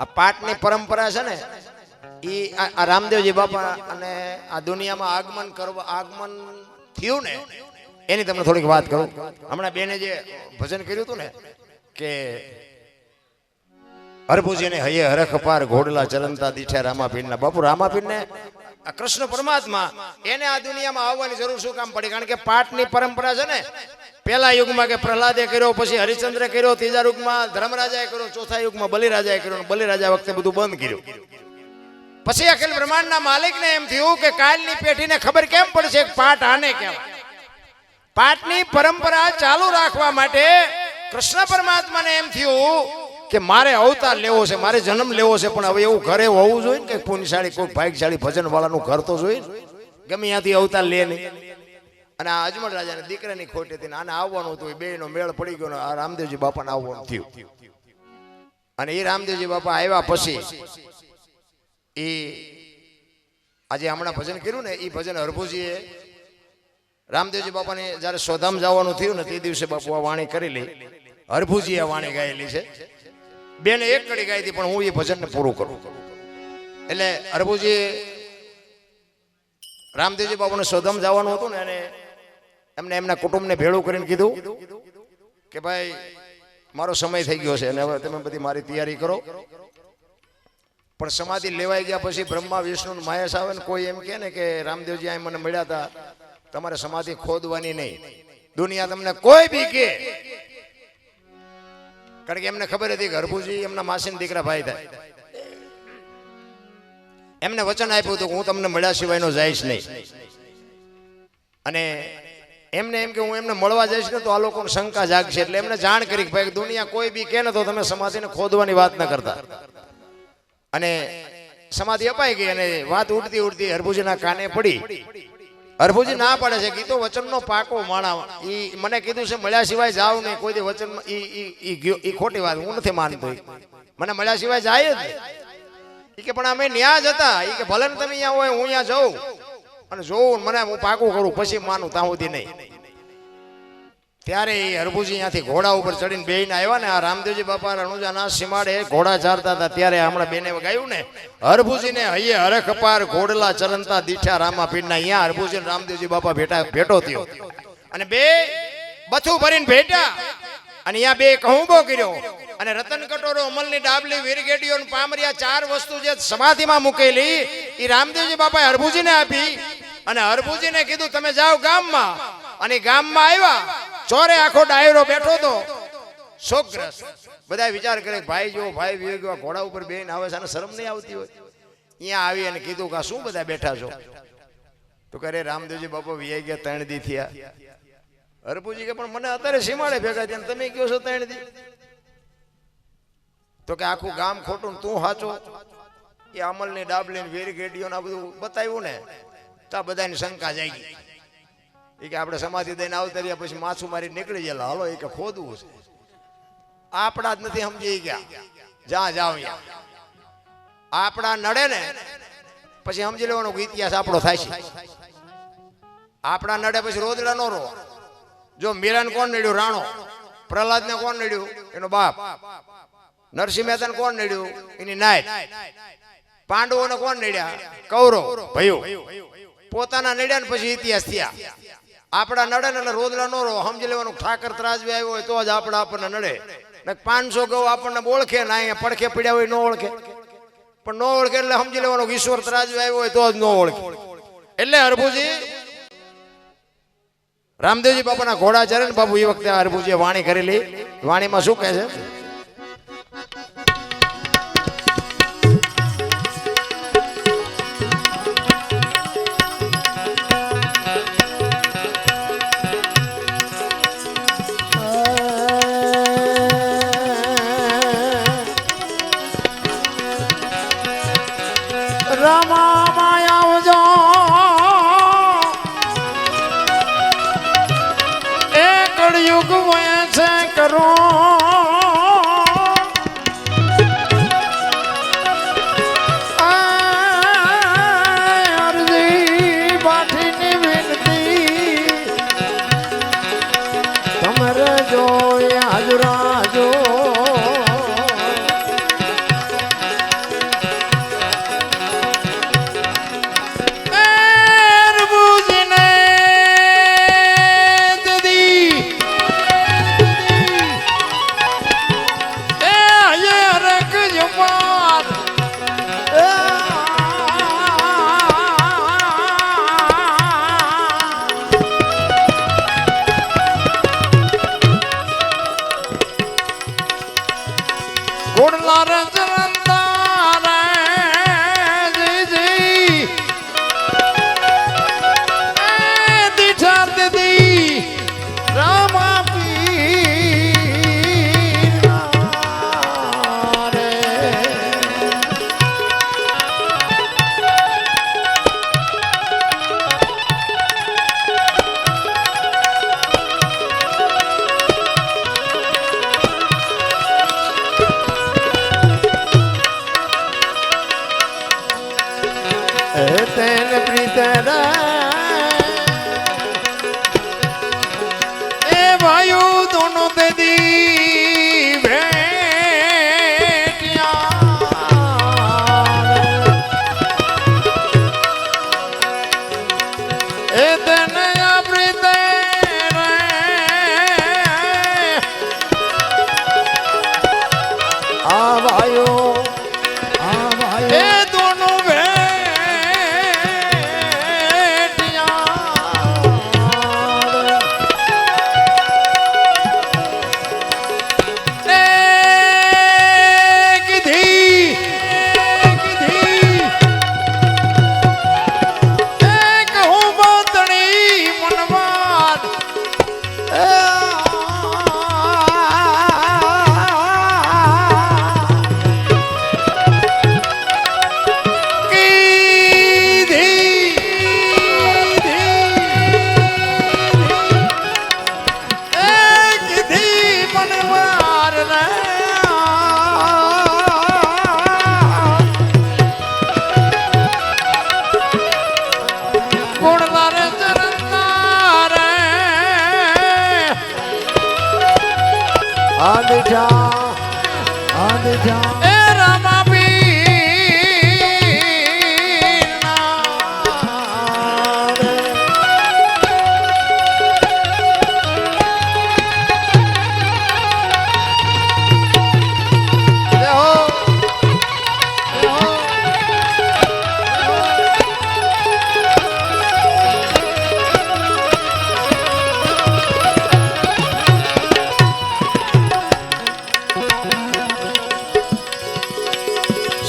આ પાઠની પરંપરા છે ને એ આ રામદેવજી બાપા અને આ દુનિયામાં આગમન થયું ને એની તમને થોડીક વાત કરું. હમણાં બેને જે ભજન કર્યું હતું ને કે હરભુજીને હૈયે હરખ પાર ઘોડલા ચરણતા દીઠા રામાપીરના. બાપુ રામાપીરને આ કૃષ્ણ પરમાત્મા એને આ દુનિયામાં આવવાની જરૂર શું કામ પડી? કારણ કે પાઠની પરંપરા છે ને પહેલા યુગમાં કે પ્રહલાદે કર્યો, પછી હરિશ્ચંદ્રે કર્યો, ત્રીજા યુગમાં ધર્મરાજાએ કર્યો, ચોથા યુગમાં બલિરાજાએ કર્યો. બલિરાજા વખતે બધું બંધ કર્યું. પછી અખિલ બ્રહ્માંડના માલિકને એમ થયું કે કાલની પેઢીને ખબર કેમ પડશે પાઠ આને કહેવાય. પાઠની પરંપરા ચાલુ રાખવા માટે કૃષ્ણ પરમાત્માને એમ થયું કે મારે અવતાર લેવો છે, મારે જન્મ લેવો છે, પણ હવે એવું ઘરે હોવું જોઈએ કે પુણ્યશાળી કોઈ ભાગ્યશાળી ભજન વાળાનું ઘર તો જોઈએ, ગમે ત્યાંથી અવતાર લે નહીં. અને આ અજમલ રાજાને દીકરાની ખોટ હતી, આને આવવાનું હતું, બેનો મેળ પડી ગયો, આ રામદેવજી બાપાને આવવાનું થયું. અને એ રામદેવજી બાપા આવ્યા પછી એ આજે હમણાં ભજન કર્યું ને એ ભજન હરભુજીએ રામદેવજી બાપાને જયારે સોધામ જવાનું થયું ને તે દિવસે બાપુ આ વાણી કરેલી, હરભુજીએ વાણી ગાયેલી છે. બેને એક કડી ગાઈ હતી, પણ હું એ ભજનને પૂરું કરું. એટલે હરભુજી રામદેવજી બાપાને સોધામ જવાનું હતું ને અને એમને એમના કુટુંબને ભેળું કરીને કીધું કે ભાઈ મારો સમય થઈ ગયો છે અને હવે તમે બધી મારી તૈયારી કરો. પણ સમાધિ લેવાઈ ગયા પછી બ્રહ્મા વિષ્ણુ મહેશ આવે ને કોઈ એમ કહે ને કે રામદેવજી અહીં મને મળ્યા હતા, તમારે સમાધિ ખોદવાની નહીં, દુનિયા તમને કોઈ બી કે. કારણ કે એમને ખબર હતી કે હરભુજી એમના માસીના દીકરા ભાઈ થાય. એમને વચન આપ્યું હતું કે હું તમને મળ્યા સિવાયનો જઈશ નહીં. અને એમને એમ કે હું એમને મળવા જઈશ ને તો આ લોકોને શંકા જાગશે. એટલે એમને જાણ કરી કે ભાઈ દુનિયા કોઈ બી કે ને તો તમે સમાધિને ખોદવાની વાત ન કરતા. અને સમાધિ અપાઈ ગઈ અને વાત ઉડતી ઉડતી હરભુજીના કાને પડી. હરભુજી ના પાડે છે કે તો વચનનો પાકો માણા, ઈ મને કીધું છે મળ્યા સિવાય જાવ નહીં કોઈ દી વચનમાં, ઈ ખોટી વાત, હું નથી માનતો. મને મળ્યા સિવાય જાય જ ઈ કે પણ અમે ન્યા જ હતા. ઈ કે ભલે તમે અહીંયા હોય હું અહીંયા જાઉં અને જોઉં મને હું પાકું કરું પછી માનું, ત્યાં સુધી નહીં. ત્યારે એ હરભુજી ત્યાંથી ઘોડા ઉપર ચડીને બેહીને આવ્યા ને આ રામદેવજી બાપા રણુજાના સીમાડે ઘોડા ચારતા હતા. ત્યારે હમણાં બેને ગાયું ને હરભુજીને હૈયે હરખ પાર ઘોડલા ચરણતા દીઠા રામાપીરના. અહીંયા હરભુજી રામદેવજી બાપા ભેટો થયો અને બે બથું ભરીને ભેટ્યા અને અહીંયા બે કહુંબો કર્યો અને રતન કટોરો, અમલની ડાબલી, વીરગેડીઓ, પામરિયા ચાર વસ્તુ જે સમાધિમાં મૂકેલી એ રામદેવજી બાપાએ હરભુજીને આપી. અને હરભુજીને કીધું તમે જાઓ ગામમાં. અને ગામમાં આવ્યા, ચોરે આખો ડાયરો બેઠો તો શોકગ્રસ્ત. બધા વિચાર કરે ભાઈ જો ભાઈ વિવેક ઘોડા ઉપર બેન આવે છે અને શરમ નહીં આવતી હોય. અહીંયા આવી અને કીધું કે શું બધા બેઠા છો? તો કરે રામદેવજી બાપા વિયાઈ ગયા 3 દી થયા. હરભુજી કે પણ મને અત્યારે સીમાડે ભેગા થયા તમે કહો છો 3 દી? તો કે આખું ગામ ખોટું તું સાચો. એ અમલની ડાબલી વીરગેડીઓ આ બધું બતાવ્યું ને તો આ બધાની શંકા જાગી. એ કે આપણે સમાધિ દઈને આવતા રહ્યા પછી માછું મારી નીકળી ગયેલા, હાલો એ કે ખોદવું છે. આપણા જ નથી સમજી ગયા, જ્યાં જાવ આપણા નડે ને પછી સમજી લેવાનો કે ઇતિહાસ આપણો થાય છે. આપણા નડે પછી રોદડા નો રો. જો મીરાને કોણ નડ્યું? રાણો. પ્રહલાદને કોણ નડ્યું? એનો બાપ. નરસિંહ મહેતાને કોણ નડ્યું? એની નાય. પાંડવોને કોણ નડ્યા? કૌરવ ભયો. પોતાના નડ્યા ને પછી ઇતિહાસ થયા. આપણા નડે ને એટલે રોદડા નો રો. સમજી લેવાનું ઠાકર ત્રાજવી આવ્યો હોય તો જ આપણને નડે. 500 ગૌ આપણને ઓળખે ને અહીંયા પડખે પડ્યા હોય ન ઓળખે. પણ ન ઓળખે એટલે સમજી લેવાનું ઈશ્વર ત્રાજવી આવ્યો હોય તો જ ન ઓળખે. એટલે હરભુજી રામદેવજી બાપાના ઘોડા ચરે ને બાપુ એ વખતે હરભુજીએ વાણી કરેલી. વાણીમાં શું કહે છે?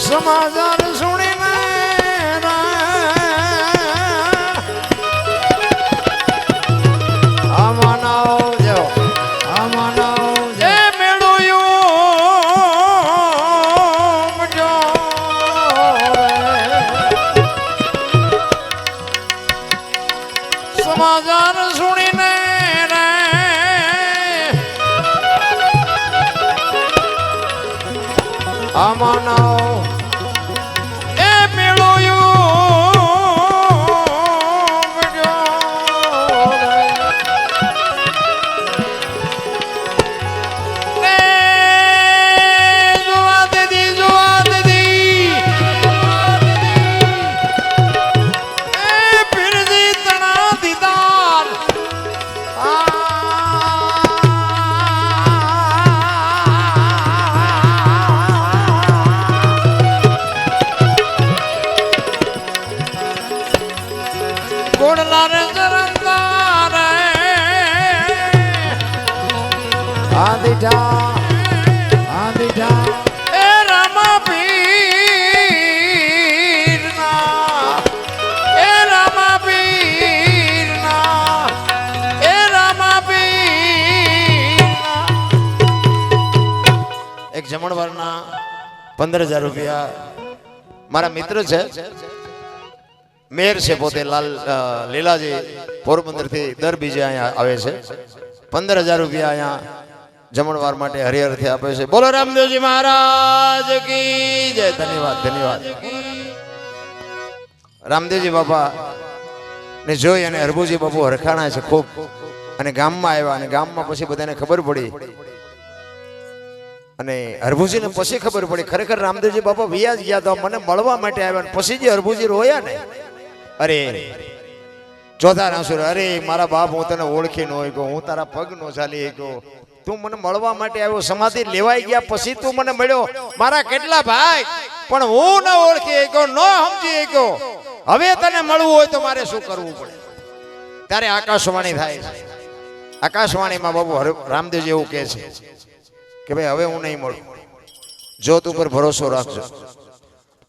સમાચાર સુણીને આમાં આવજો એ મેળુયું જો સમાચાર સુણીને આમાં એ રામા પીરના એક જમણવારના 15,000 રૂપિયા મારા મિત્ર છે મેર છે પોતે લીલાજી પોરબંદર થી દર બીજે અહીંયા આવે છે 15,000 રૂપિયા અહીંયા જમણવાર માટે હરિહરથી આપે છે. બોલો રામદેવજી મહારાજ કી જય. ધન્યવાદ. રામદેવજી બાપા ને જોઈ અને હરભુજી બાપુ હરખાણા છે ખૂબ અને ગામમાં આવ્યા અને ગામમાં પછી બધાને ખબર પડી અને હરભુજીને પછી ખબર પડી ખરેખર રામદેવજી બાપા વિયા જ ગયા તો મને મળવા માટે આવ્યા. પછી જે હરભુજી રોયા ને અરે ચોથા નાસુર અરે મારા બાપ હું તને ઓળખી ન હોય હું તારા પગ નો ચાલી ગયો તું મને મળવા માટે આવ્યો સમાધિ લેવાઈ ગયા પછી તું મને મળ્યો મારા કેટલા ભાઈ પણ હું ન ઓળખી ગયો ન સમજી ગયો હવે તને મળવું હોય તો મારે શું કરવું પડે. ત્યારે આકાશવાણી થાય છે. આકાશવાણીમાં બાબુ રામદેવજી એવું કહે છે કે ભાઈ હવે હું નહીં મળું જ્યોત ઉપર ભરોસો રાખજો.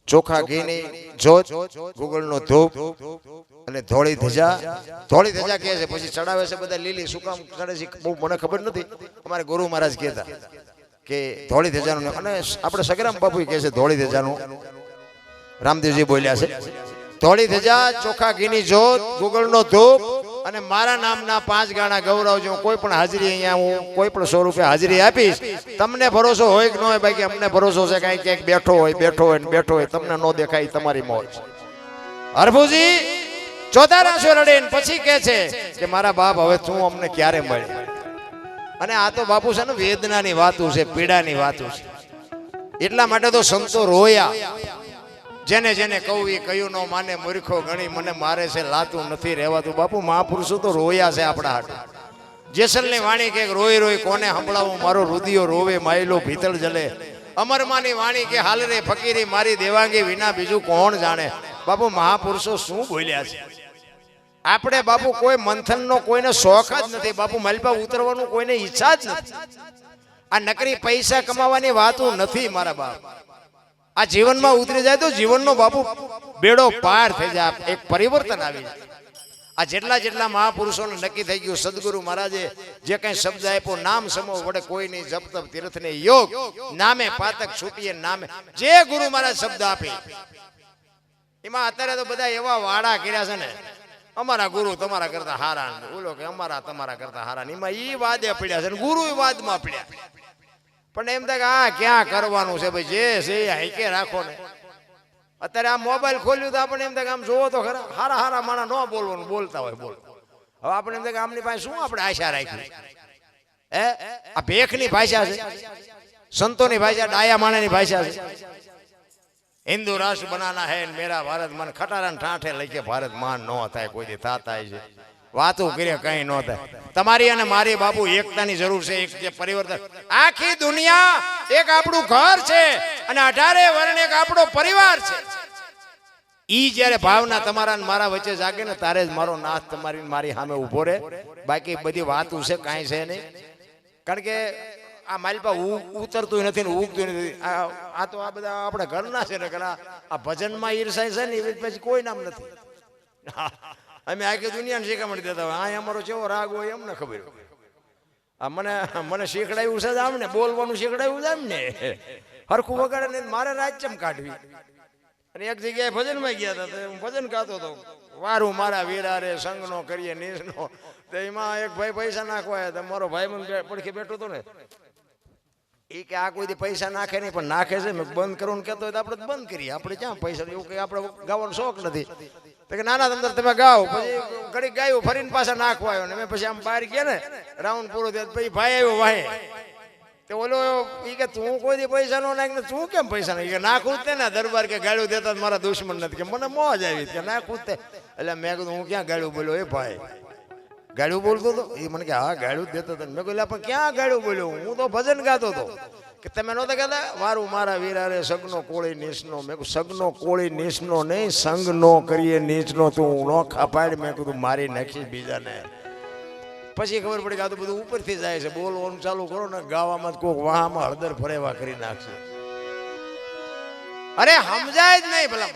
ચોખા ઘીની જ્યોત, ગુગળનો ધૂપ અને ધોળી ધજા. ધોળી ધજા કહે છે, પછી ચડાવે છે બધા લીલી. શું કામ ચડે છે બહુ મને ખબર નથી. અમારે ગુરુ મહારાજ કહેતા કે ધોળી ધજાનું, અને આપણે સગરામ બાપુ કહે છે ધોળી ધજાનું. રામદેવજી બોલ્યા છે ધોળી ધજા, ચોખા ઘીની જ્યોત, ગુગળનો ધૂપ અને મારા નામના 5 ગાણા ગૌરવજો. કોઈ પણ હાજરી અહીંયા હું કોઈ પણ 100 રૂપિયા હાજરી આપીશ. તમને ભરોસો હોય કે ન હોય, બાકી અમને ભરોસો છે કાંઈ ક્યાંક બેઠો હોય ને બેઠો હોય, તમને ન દેખાય તમારી મોજ. હરભુજી ચોથા રાશો રડીને પછી કહે છે કે મારા બાપ હવે તું અમને ક્યારે મળે. અને આ તો બાપુ છે ને વેદનાની વાતું છે, પીડાની વાતું છે. એટલા માટે તો સંતો રોયા. જેને જેને કહું એ કયું ન માને, મૂર્ખો ગણી મને મારે છે, લાતું નથી રહેવાતું. બાપુ મહાપુરુષો તો રોયા છે આપણા હાટે. જેસલની વાણી કે રોઈ રોઈ કોને સંભળાવું, મારો રુદિયો રોવે, માયલો ભીતળ જલે. અમરમાની વાણી કે હાલ રે ફકીરી મારી દેવાંગી, વિના બીજું કોણ જાણે. બાપુ મહાપુરુષો શું બોલ્યા છે. આપણે બાપુ કોઈ મંથનનો કોઈને શોખ જ નથી. બાપુ માલપા ઉતરવાનું કોઈને ઈચ્છા જ નથી. આ નકરી પૈસા કમાવાની વાતો નથી મારા બાપ. આ જીવનમાં ઉતરી જાય તો જીવનનો બાપુ બેડો પાર થઈ જાય, એક પરિવર્તન આવી જાય. આ જેટલા મહાપુરુષોને નક્કી થઈ ગયું. સદગુરુ મહારાજે જે કઈ શબ્દ આપ્યો, નામ સમો વડે કોઈ નહીં, જપ તપ તીર્થ ને યોગ, નામે પાતક છૂટીએ નામે. જે ગુરુ મહારાજ શબ્દ આપી એમાં અત્યારે તો બધા એવા વાડા કર્યા છે ને, અમારા ગુરુ તમારા કરતા હારા, બોલો કે અમારા તમારા કરતા હારા. એમાં ઈ વાદે પડ્યા છે ને ગુરુ વાદમાં પડ્યા. પણ એમ થાય કે આ ક્યાં કરવાનું છે ભાઈ, જે છે એ હાઈકે રાખો ને. અત્યારે આ મોબાઈલ ખોલ્યું તો આપણે એમ થાય કે આમ જોવો તો ખરા, હારા હારા માણા ન બોલવાનું, બોલતા હોય બોલ. હવે આપણે એમ થાય કે આમની પાસે શું આપણે આશા રાખી. આ ભેખની ભાષા છે, સંતોની ભાષા, ડાયા માણાની ભાષા છે. હિન્દુ રાષ્ટ્ર બનાના હે મેરા ભારત મન, ખટારા ઠાઠે લઈ ભારત માન ન થાય, કોઈ દી થાતા છે. વાતો કરીએ કઈ ન થાય. તમારી અને મારી બાપુ એકતાની જરૂર છે, એક જે પરિવર્તન. આખી દુનિયા એક આપણું ઘર છે અને 18 વર્ણ એક આપણો પરિવાર છે. ઈ જ્યારે ભાવના તમારા ને મારા વચ્ચે જાગે ને તારે જ મારો નાથ તમારી મારી સામે ઉભો રહે. બાકી બધી વાતો છે કાંઈ છે નહીં. કારણ કે આ માલપા ઉતરતું નથી ને ઉગતું નથી. આ તો આ બધા આપણા ઘરના છે ને, આ ભજનમાં ઈર્ષાઈ છે ને એ પછી કોઈ નામ નથી. અમે આખી દુનિયાને શીખામણી દેતા હોય. આ અમારો કેવો રાગ હોય એમને ખબર હોય. આ મને શીખડાયું છે આમ ને, બોલવાનું શીખડાયું છે આમ ને, હરખું વગાડે ને મારે રાજચમ કાઢવી. અને એક જગ્યાએ ભજનમાં ગયા હતા, હું ભજન ગાતો હતો, વારું મારા વીરા રે સંગનો કરીએ નિસનો. તો એમાં એક ભાઈ પૈસા નાખવા આવ્યા. મારો ભાઈ મને પડખે બેઠો હતો ને, એ કે આ કોઈ પૈસા નાખે નહીં, પણ નાખે છે. મેં બંધ કરવાનું કહેતો હોય તો આપણે બંધ કરીએ. આપણે ક્યાં પૈસા, એવું કંઈ આપણે ગાવાનો શોખ નથી. તો કે નાના અંદર તમે ગાઓ. પછી ઘડીક ગાયું, ફરીને પાછા નાખવા આવ્યો ને. મેં પછી આમ બહાર ગયા ને, રાઉન્ડ પૂરો થયો, પછી ભાઈ આવ્યો વાહે. તો ઓલો એ કે તું કોઈ દી પૈસા નો નાખ ને તું કેમ પૈસા નાખ? નાખું જ ને દરબાર કે ગાળ્યું દેતા મારા દુશ્મન નથી, કે મને મોજ આવી કે નાખું જ. એટલે મેં કીધું હું ક્યાં ગાળ્યું બોલ્યો? એ ભાઈ ગાળ્યું બોલતો હતો. એ મને કે હા ગાળ્યું જ દેતો હતો. મેં કહ્યું પણ ક્યાં ગાળ્યું બોલ્યો? હું તો ભજન ગાતો હતો. કે તમે નહોતા કહેતા વારું મારા વીરા રે સગનો કોળી નીચનો? મેં કહ્યું સગનો કોળી નીચનો નહીં, સંગ નો કરીએ નીચનો. તું નો ખાપાડ. મેં કીધું મારી નાખી બીજાને. પછી ખબર પડી કે આ તો બધું ઉપરથી જાય છે. બોલવાનું ચાલુ કરો ને ગાવામાં કોક વાહમાં હળદર ફરેવા કરી નાખશે. અરે સમજાય જ નહીં. ભલા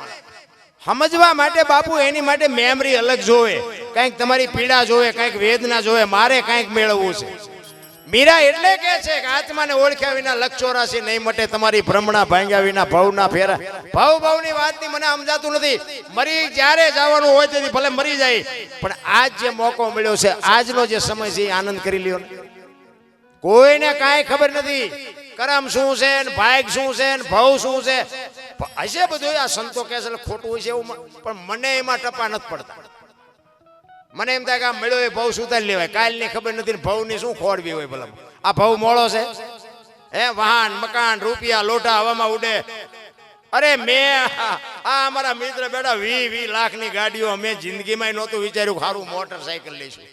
સમજવા માટે બાપુ એની માટે મેમરી અલગ જોવે, કંઈક તમારી પીડા જોવે, કંઈક વેદના જોવે. મારે કંઈક મેળવવું છે. મીરા એટલે કે છે કે આત્માને ઓળખ્યા વિના લક્ષ 84 નહીં મટે. તમારી ભ્રમણા ભાંગ્યા વિના ભવના ફેરા. ભવની વાતની મને સમજાતું નથી. મરી જ્યારે જવાનું હોય તેથી ભલે મરી જાય, પણ આજ જે મોકો મળ્યો છે, આજનો જે સમય છે એ આનંદ કરી લ્યો ને. કોઈને કાંઈ ખબર નથી કરમ શું છે ને ભાગ શું છે ને ભવ શું છે. હશે બધું આ સંતો કહે છે ખોટું હોય છે એવું, પણ મને એમાં ટપા નથી પડતા. મને એમ થાય કે આ મળ્યો એ ભાવ સુધારી લેવાય. કાલની ખબર નથી, ભાવની શું ખોરવી હોય ભલા. આ ભાવ મોળો છે હે? વાહન મકાન રૂપિયા લોટા હવામાં ઉડે. અરે મેં આ અમારા મિત્ર બેટા 20 લાખની ગાડીઓ અમે જિંદગીમાં નહોતું વિચાર્યું સારું મોટરસાયકલ લઈશું.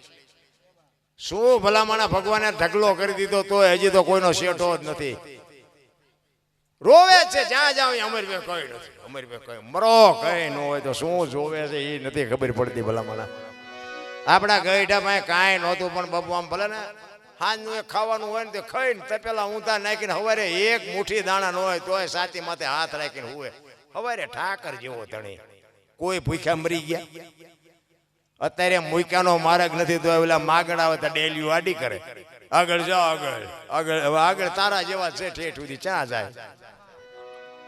શું ભલામણા ભગવાને ઢગલો કરી દીધો તો હજી તો કોઈનો શેઠો જ નથી. રોવે છે જ્યાં જાવ અમર બે કઈ નથી. અમર બે કઈ મરો કઈ ન હોય તો શું જોવે છે એ નથી ખબર પડતી ભલામણા. આપણા ગઈઢા પાસે કાંઈ નહોતું, પણ બાપુ આમ ભલે ને હાજનું એક ખાવાનું હોય ને તે ખાઈને તપેલા ઊંધા નાખીને હવારે એક મુઠ્ઠી દાણા ન હોય તોય સાથી માથે હાથ રાખીને હુએ હવારે ઠાકર જેવો ધણી કોઈ ભૂખ્યા મરી ગયા અત્યારે મૂક્યાનો માર્ગ નથી તો ઓલા માગણા આવે તો ડેલીઓ આડી કરે આગળ જાઓ આગળ આગળ હવે આગળ તારા જેવા છે ઠેઠ સુધી ચા જાય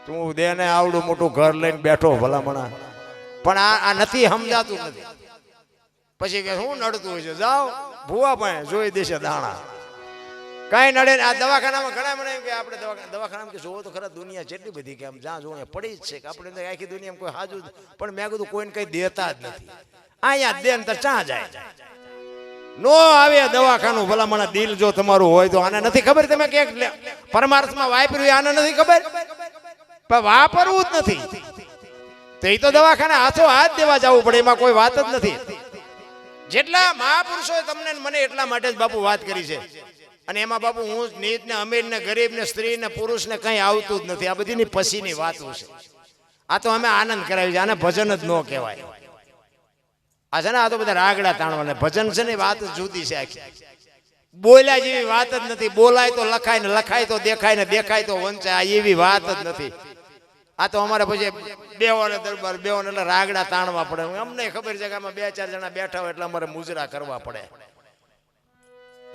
તું દેને આવડું મોટું ઘર લઈને બેઠો ભલામણા પણ આ નથી સમજાતું નથી પછી કે શું નડતું હોય છે જાઓ ભૂવા પાસે જોઈ દેશે દાણા કઈ નડે ને આ દવાખાનામાં ઘણા મને એમ કે આપણે દવાખાનામાં કે જોવો તો ખરા દુનિયા જેટલી બધી કે આમ જ્યાં જોવો પડી જ છે કે આપણે આખી દુનિયામાં કોઈ હાજુ પણ મેં કીધું કોઈને કઈ દેતા જ નથી અહીંયા દે તો ચા જાય નો આવે દવાખાનું ભલામણા દિલ જો તમારું હોય તો આને નથી ખબર તમે કે પરમાર્થમાં વાપર્યું આને નથી ખબર પણ વાપરવું જ નથી તો એ તો દવાખાને હાથો હાથ દેવા જવું પડે એમાં કોઈ વાત જ નથી જેટલા મહાપુરુષોએ તમને મને એટલા માટે જ બાપુ વાત કરી છે અને એમાં બાપુ હું નીચ ને અમીર ને ગરીબ ને સ્ત્રી ને પુરુષ ને કઈ આવતું જ નથી આ બધીની પછીની વાતો છે આ તો અમે આનંદ કરાવી છે આને ભજન જ ન કહેવાય આ છે ને આ તો બધા રાગડા તાણવાને ભજન છે ને વાત જુદી છે આખી બોલ્યા જેવી વાત જ નથી બોલાય તો લખાય ને લખાય તો દેખાય ને દેખાય તો વંચાય આ એવી વાત જ નથી આ તો અમારે પછી બેવાને દરબાર બેવાને એટલે રાગડા તાણવા પડે અમને ખબર છે કે આમાં 2-4 જણા બેઠા હોય એટલે અમારે મુજરા કરવા પડે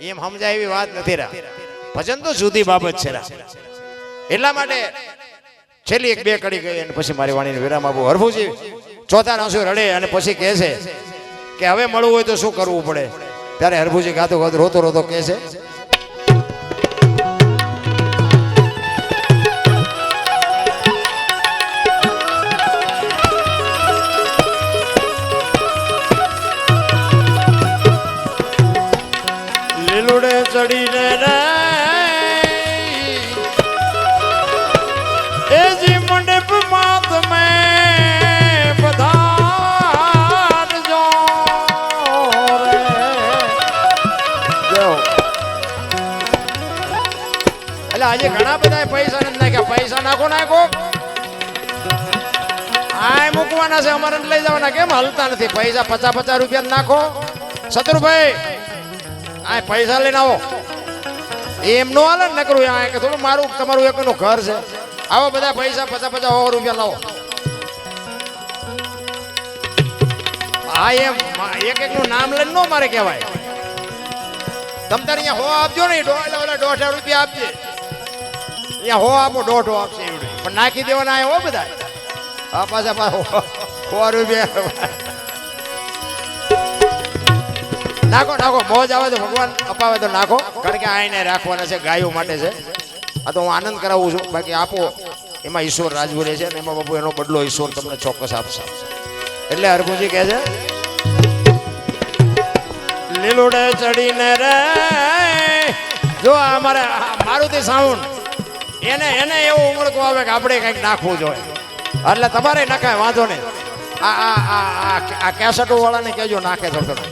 એમ સમજાય એવી વાત નથી રા ભજન તો જુદી બાબત છે રા એટલા માટે છેલ્લી 1-2 કડી ગઈ અને પછી મારી વાણીને વિરામ આપું હરભુજી ચોથા રાસુ રડે અને પછી કહે છે કે હવે મળવું હોય તો શું કરવું પડે ત્યારે હરભુજી ગાતો ગાતો રોતો રોતો કહે છે લીલુડે ચડીને રે એ જી મંડપ માં તમે પધારજો રે જો એટલે આજે ઘણા બધા પૈસા નથી નાખ્યા પૈસા નાખો આ મૂકવાના છે અમારે લઈ જવાના કેમ હલતા નથી પૈસા 50 રૂપિયા નાખો શત્રુભાઈ આ પૈસા લઈને આવો એમ નો હાલે ને નકરું આ કે થોડું મારું તમારું એકનું ઘર છે આવો બધા પૈસા 50-100 રૂપિયા લાવો આ એમ એકનું નામ લઈને નો મારે કહેવાય તમ તારે અહીંયા 100 આપજો ને 1.5 રૂપિયા આપજે અહીંયા 100 આપો 1.5 આપશે એવડે પણ નાખી દેવાના આવ્યા હો બધા આ પાછા 100 રૂપિયા નાખો મોજ આવે તો ભગવાન અપાવે તો નાખો કારણ કે આ એને રાખવાના છે ગાયો માટે છે આ તો હું આનંદ કરાવું છું બાકી આપો એમાં ઈશ્વર રાજ બોલે છે અને એમાં બાપુ એનો બદલો ઈશ્વર તમને ચોક્કસ આપશે એટલે હરભુજી કહે છે લીલુડે ચડીને રે જો અમારે મારુતિ સાઉન્ડ એને એવું ઉમળકો આવે કે આપણે કંઈક નાખવું જોઈએ એટલે તમારે નખાય વાંધો નહીં આ કેસેટો વાળાને કહેજો નાખે થોડું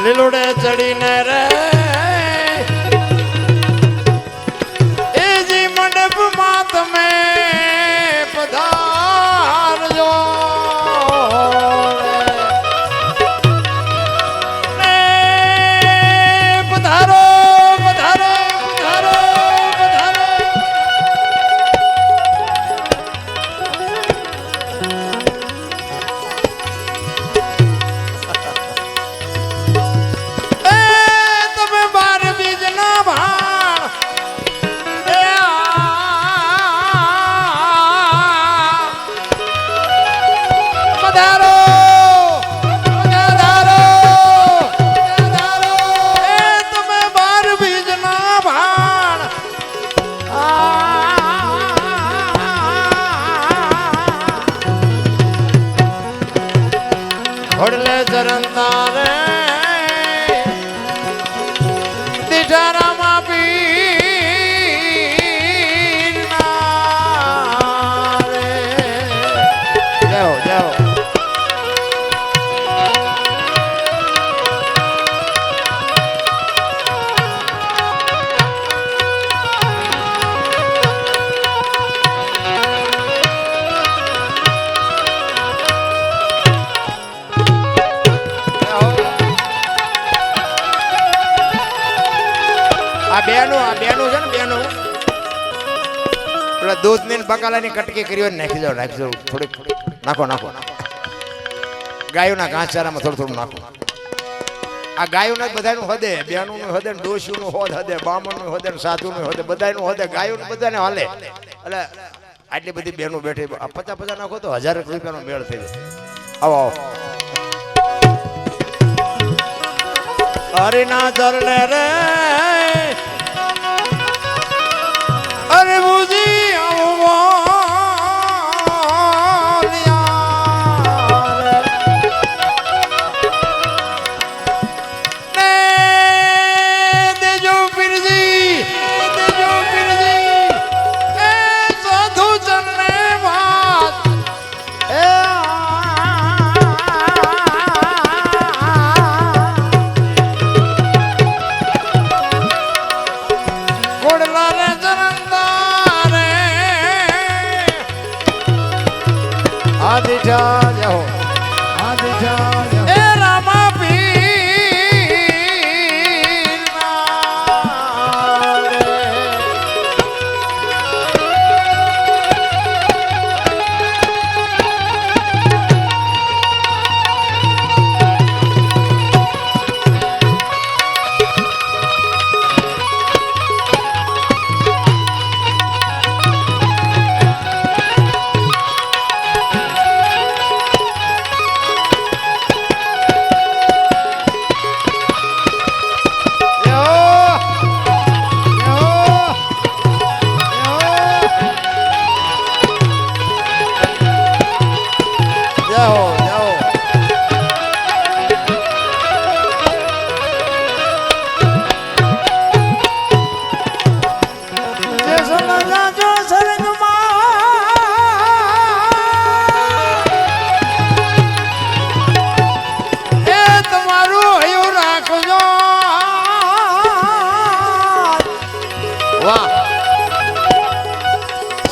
લીલુડે ચડીને રે એ જી મંડપ માં તમે પધારજો ને પધારો પધારો પધારો પધારો તમે બેનું છે ને બેનું પેલા દૂધ ની બકાલાની કટકી કરી હોય નાખી જાવ થોડીક નાખો ગાયોના ઘાસચારામાં થોડું નાખો. આ ગાયોના બધાનું હદે, બેનું હદે, ડોશીનું હોદ હદે, બામણનું હદે, સાધુનું હદે, બધાનું હદે, ગાયોનું બધાને હાલે. એટલે આટલી બધી બેનું બેઠી 50 નાખો તો 1000 રૂપિયાનો મેળ થઈ જાય. આવો અરે ના ચરણે રે અરે બુજી આવો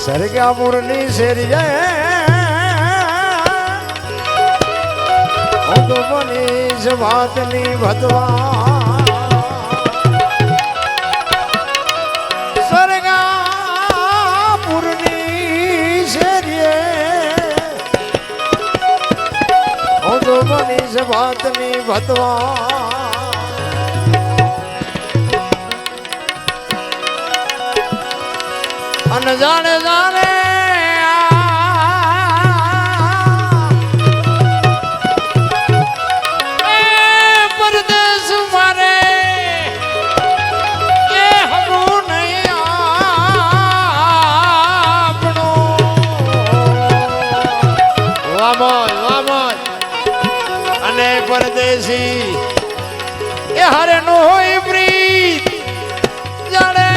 સરગાપુરની શેરીએ હું તો બનીશ વાતની ભતવા. સરગાપુરની શેરીએ હું તો બનીશ વાતની ભતવા. અને જાણે જાણે પરદેશ મારે એ હમું નહીં આપણું. વામોય અને પરદેશી એ હરે નો હોય પ્રીત જાણે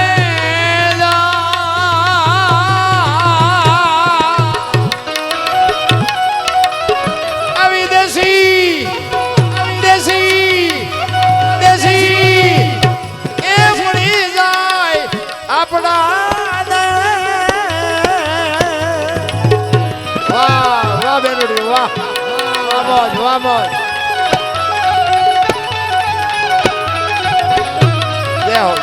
Vamos. Llevo.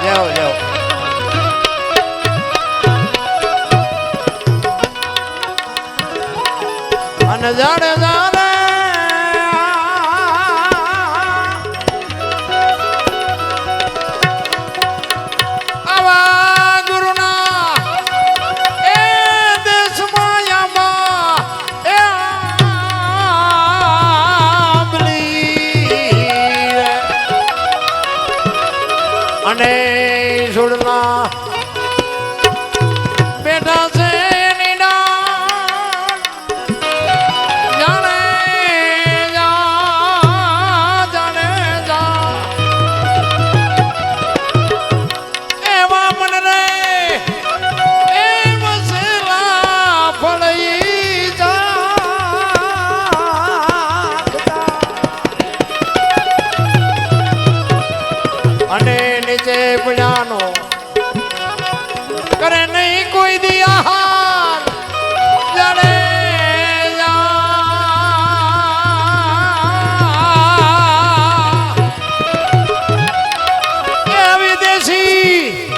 અને જાણે જાણે આવા ગુરુના એ દેશમાં આમાં એ અને સુડના બેઠા છે એની ડાળ જાણે જા એવા મન રે એ વસેલા ફળઈ અને નીચે પજાનો કરે નહીં કોઈ દિયા જાણે વિદેશી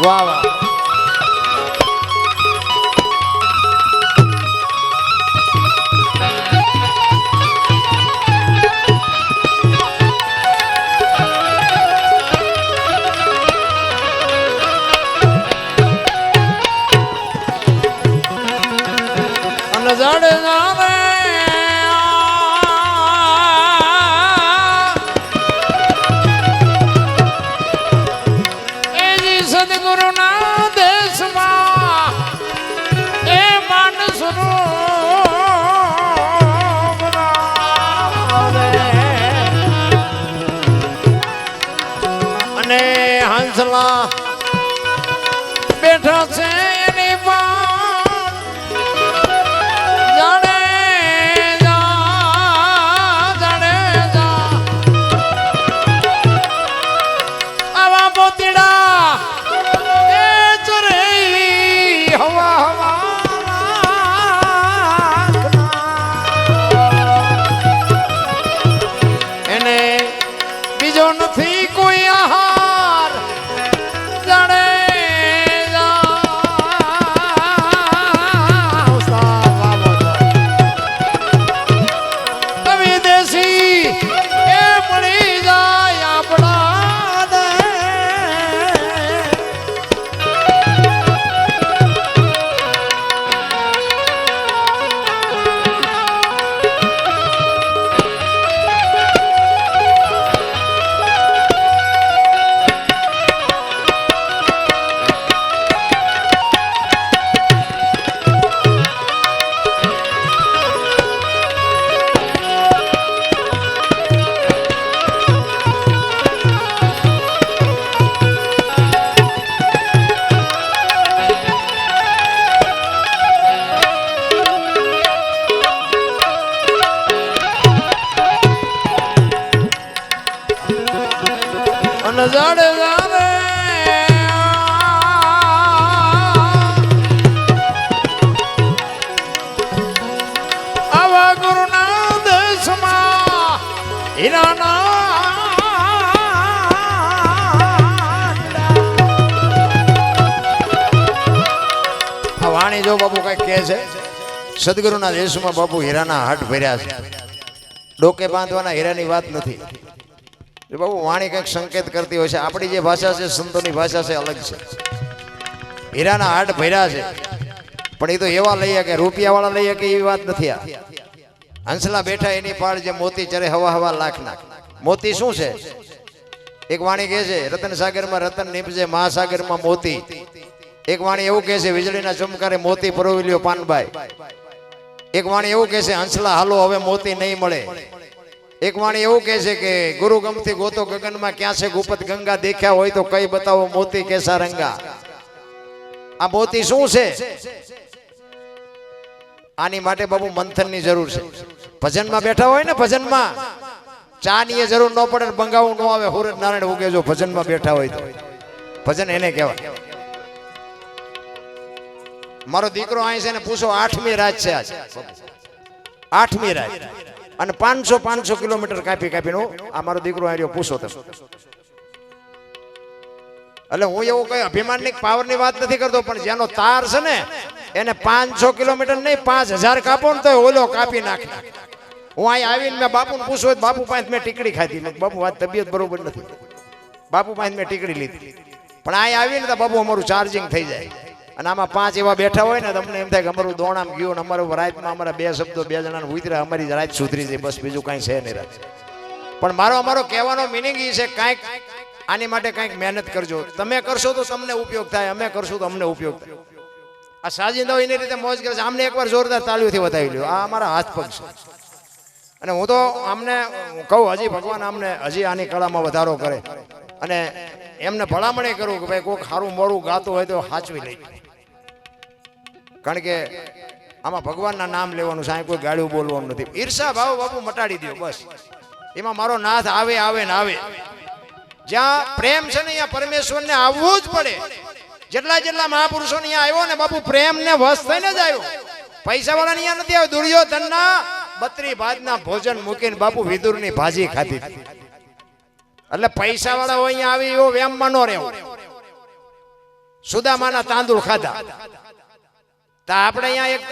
વાહ વાહ. જડ જાવે એજી સદગુરુના દેશમાં એ માનસનો અને હંસલા બેઠા છે એની નથી કોઈ આહાર જાણે વિદેશી એ મળી જાય આપણા દે જડ જાવે આવા ગુરુના દેશમાં હીરાના વાણી જો બાપુ કઈક કહે છે સદગુરુના દેશમાં બાપુ હીરાના હાટ ભર્યા છે. ડોકે બાંધવાના હીરાની વાત નથી. જો બાબુ વાણી કંઈક સંકેત કરતી હોય છે. આપણી જે ભાષા છે સંતોની ભાષા છે અલગ છે. હીરાના હાટ ભર્યા છે પણ એ તો એવા લઈએ કે રૂપિયા વાળા લઈએ કે એવી વાત નથી. આ હંસલા બેઠા એની પાળ જે મોતી ચરે હવા હવા લાખના. મોતી શું છે? એક વાણી કહે છે રતન સાગરમાં રતન નીપજે મહાસાગરમાં મોતી. એક વાણી એવું કહે છે વીજળીના ચમકારે મોતી પરોવી લ્યો પાનભાઈ. એક વાણી એવું કહે છે હંસલા હાલો હવે મોતી નહીં મળે. એક વાણી એવું કહે છે કે ગુરુ ગમતી ગોતો ગગનમાં ક્યાં છે ગુપત ગંગા દેખ્યા હોય તો કઈ બતાવો મોતી કેસા રંગા. આ મોતી શું છે? આની માટે બાબુ મંથન ની જરૂર છે. ભજનમાં બેઠા હોય ને ભજનમાં ચા ની જરૂર ન પડે બંગાવું ન આવે. હુરત નારાયણ ઉગે જો ભજનમાં બેઠા હોય તો ભજન એને કહેવાય. મારો દીકરો અહીં છે ને પૂછો 8મી રાત છે આજ. 8મી રાત અને 500 કિલોમીટર કાપી કાપીને આ મારો દીકરો આવ્યો પૂછો તમે. એટલે હું એવું કઈ અભિમાનની પાવરની વાત નથી કરતો પણ જેનો તાર છે ને એને 500 કિલોમીટર નહીં 5000 કાપો ને તો ઓલો કાપી નાખે. હું અહીં આવીને મેં બાપુને પૂછ્યું બાપુ પાસે મેં ટીકડી ખાધી. બાપુ વાત તબિયત બરોબર નથી. બાપુ પાસે મેં ટીકડી લીધી પણ અહીં આવીને તો બાપુ અમારું ચાર્જિંગ થઈ જાય. અને આમાં 5 એવા બેઠા હોય ને તમને એમ થાય કે અમારું દોણામ ગયું ને અમારું રાતમાં અમારા 2 શબ્દો 2 જણાને ઉતર્યા અમારી રાત સુધરી જાય બસ બીજું કાંઈ છે નહીં રાત. પણ અમારો કહેવાનો મિનિંગ એ છે કાંઈક આની માટે કાંઈક મહેનત કરજો. તમે કરશો તો તમને ઉપયોગ થાય, અમે કરશું તો અમને ઉપયોગ થાય. આ સાજિંદાઓ એની રીતે મોજ કરે છે. આમને એકવાર જોરદાર તાળીઓથી વધાવી લ્યો. આ અમારા હાથ પગ છે અને હું તો આમને કહું હજી ભગવાન આમને હજી આની કળામાં વધારો કરે અને એમને ભલામણી કરું કે ભાઈ કોઈક સારું મોડું ગાતું હોય તો સાચવી લઈ. કારણ કે આમાં ભગવાનના નામ લેવાનું છે. કોઈ ગાળું બોલવાનું નથી. ઈર્ષા ભાવ બાપુ મટાડી દો બસ. એમાં મારો નાથ આવે આવે ને આવે. જ્યાં પ્રેમ છે ને અહીંયા પરમેશ્વરને આવવું જ પડે. જેટલા મહાપુરુષો ને આવ્યો ને બાપુ પ્રેમ ને વશ થઈને જ આવ્યો. પૈસા વાળા અહીંયા નથી આવ્યો. દુર્યોધનના 32 ભાતના ભોજન મૂકીને બાપુ વિદુરની ભાજી ખાધી. એટલે પૈસા વાળા હોય અહીંયા આવી એવો વેમમાં ન રહેવો. સુદામાના તાંદુળ ખાધા. તો આપણે અહીંયા એક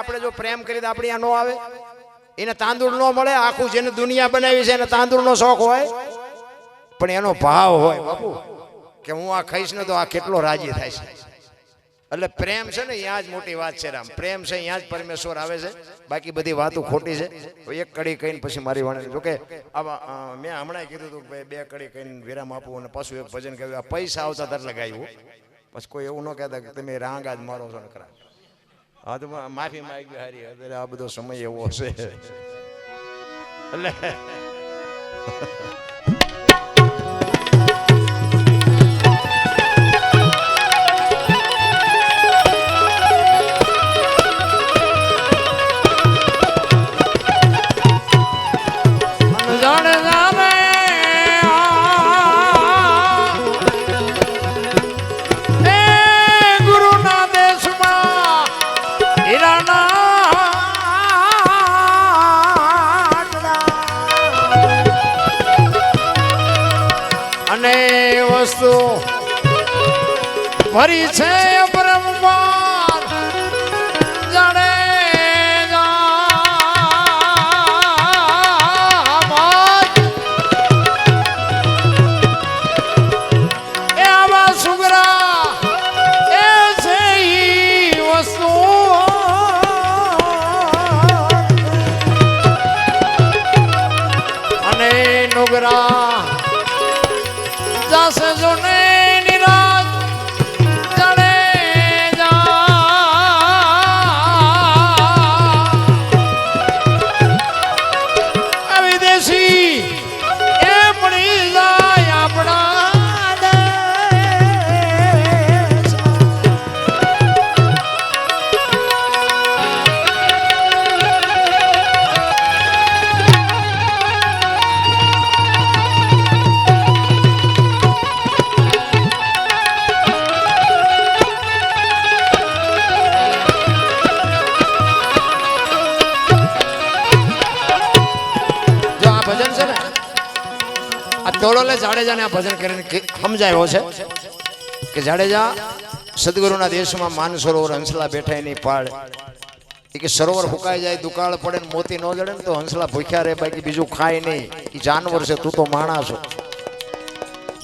આપણે જો પ્રેમ કરી તો આપણે અહીંયા ન આવે. એને તાંદુળ ન મળે. આખું જેને દુનિયા બનાવી છે એને તાંદુળનો શોખ હોય, પણ એનો ભાવ હોય બાપુ કે હું આ ખાઈશ ને તો આ કેટલો રાજી થાય છે. એટલે પ્રેમ છે ને અહીંયા જ મોટી વાત છે. રામ પ્રેમ છે, અહીંયા જ પરમેશ્વર આવે છે. બાકી બધી વાતો ખોટી છે. એક કડી કહીને પછી મારી વાણી જોકે આવા મેં હમણાં કીધું હતું કે 2 કડી કહીને વિરામ આપું અને પાછું એક ભજન કહ્યું. આ પૈસા આવતા ત્યારે લગાવ્યું. પછી કોઈ એવું ન કહેતા કે તમે રાંગા જ મારો છો ને ખરા. હા તો માફી માંગી હારી. અત્યારે આ બધો સમય એવો છે એટલે જાણે જાણે એ ગુરુના દેશમાં હીરાના અને વસ્તુ ભરી છે બ્રહ્માંડ જાણે જાસે જોને નિરાજ જાણે જા વિદેશી એ મળી જાય આપણા તોડોલે જાડેજાને આ ભજન કરીને સમજાયો છે કે જાડેજા સદગુરુના દેશમાં માનસરોવર હંસલા બેઠા એની પાડ કે સરોવર ફૂંકાઈ જાય, દુકાળ પડે ને મોતી ન જડે ને તો હંસલા ભૂખ્યા રહે, બાકી બીજું ખાય નહીં. એ જાનવર છે, તું તો માણસ છો.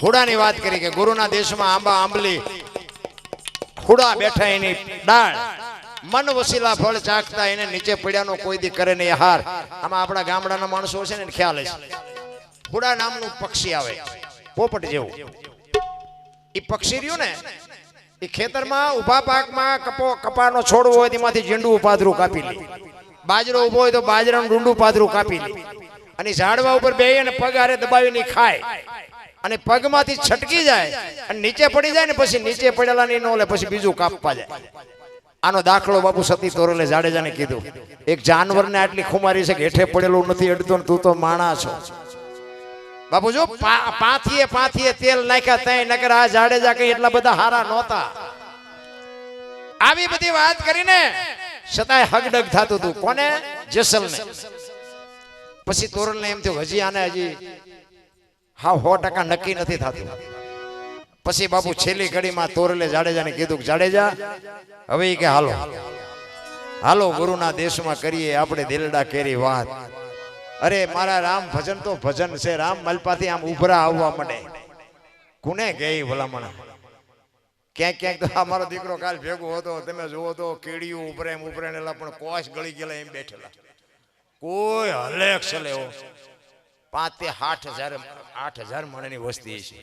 હુડાની વાત કરી કે ગુરુના દેશમાં આંબા આંબલી હુડા બેઠા એની ડાળ મન વસીલા ફળ ચાખતા એને નીચે પડ્યાનો કોઈ દી કરે નહીં હાર. આમાં આપણા ગામડાના માણસો છે ને ખ્યાલ છે. હુડા નામનું પક્ષી આવે પોપટ જેવું. એ પક્ષી રહ્યું ને એ ખેતરમાં ઉભા પાકમાં કપાનો છોડવો હોય તેમાંથી ઝીંડું પાદરું કાપી લે. બાજરો ઉભો હોય તો બાજરાનું ડુંડું પાદરું કાપી લે અને ઝાડવા ઉપર બેહી અને પગ હારે દબાવીને ખાય અને પગમાંથી છટકી જાય અને નીચે પડી જાય ને પછી નીચે પડેલા ની નો લે પછી બીજું કાપવા જાય. આનો દાખલો બાપુ સતી તોરલે જાડેજાને કીધું. એક જાનવરને આટલી ખુમારી છે કે હેઠે પડેલું નથી અડતો ને તું તો માણસ છો. બાપુ જો પાથીએ તેલ નાખ્યા તઈ નકર આ જાડેજા કઈ એટલા બધા હારા નહોતા. આવી બધી વાત કરીને છતાંય હગડગ થતું હતું. કોને? જેસલને. પછી તોરલને એમ થયું હજી આને હજી 100% નક્કી નથી થતું. પછી બાપુ છેલ્લી ઘડીમાં તોરલે જાડેજાને કીધું જાડેજા હવે કે હાલો ગુરુના દેશમાં કરીએ આપણે દિલડા કેરી વાત. અરે મારા રામ ભજન તો ભજન છે. રામ મલપાથી આમ ઉભરા આવવા મળે. કોને ગઈ ભલામણ ક્યાંક તો અમારો દીકરો કાલ ભેગો હતો, તમે જુઓ તો કેડીયું ઉભરે એલા પણ કોશ ગળી ગયેલા એમ બેઠેલા. કોઈ હલે છલે 5,000 મણની વસ્તી છે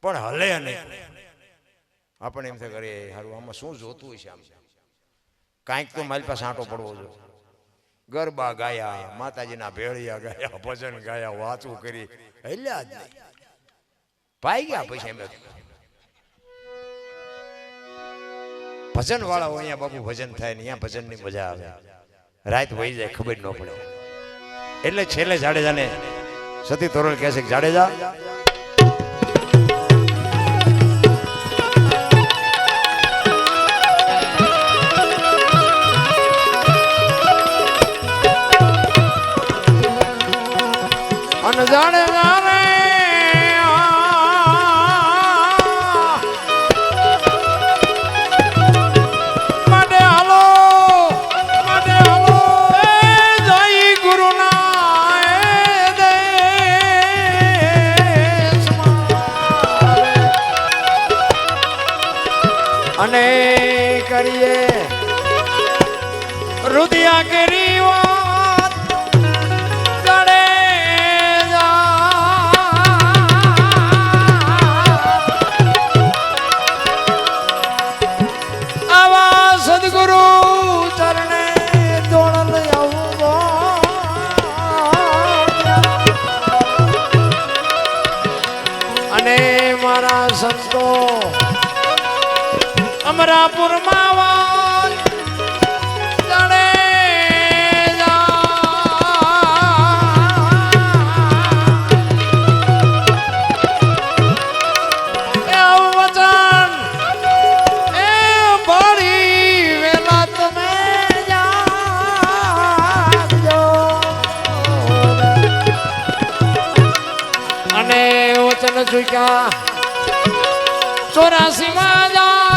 પણ હલે નહીં. આપણે એમ થાય કરે હારું આમાં શું જોતું છે? આમ કાંઈક તો મારી પાસે આંટો પડવો જોઈએ. ગરબા ગાયા, માતાજીના ભેળિયા ગાયા, ભજન ગાયા, વાતું કરી, હલ્યા જ નહીં. પાઈ ગયા પછી એમ ભજન વાળા હોય અહીંયા બાપુ ભજન થાય ને અહીંયા ભજનની મજા આવે. રાત વહી જાય ખબર ન પડે. એટલે છેલ્લે જાડેજાને સતી તોરલ કહે છે કે જાડેજા જાણે જાણે અને કરીએ રુદિયા કરી વાત ગળે આવા સદગુરુ ચરણે દોડલ આવું અને મારા સંતો અમરાપુરમાં વાલ ચડે વચન એ બળી વેલા તમે જાગજો અને વચન ચૂક્યા 84 માં જા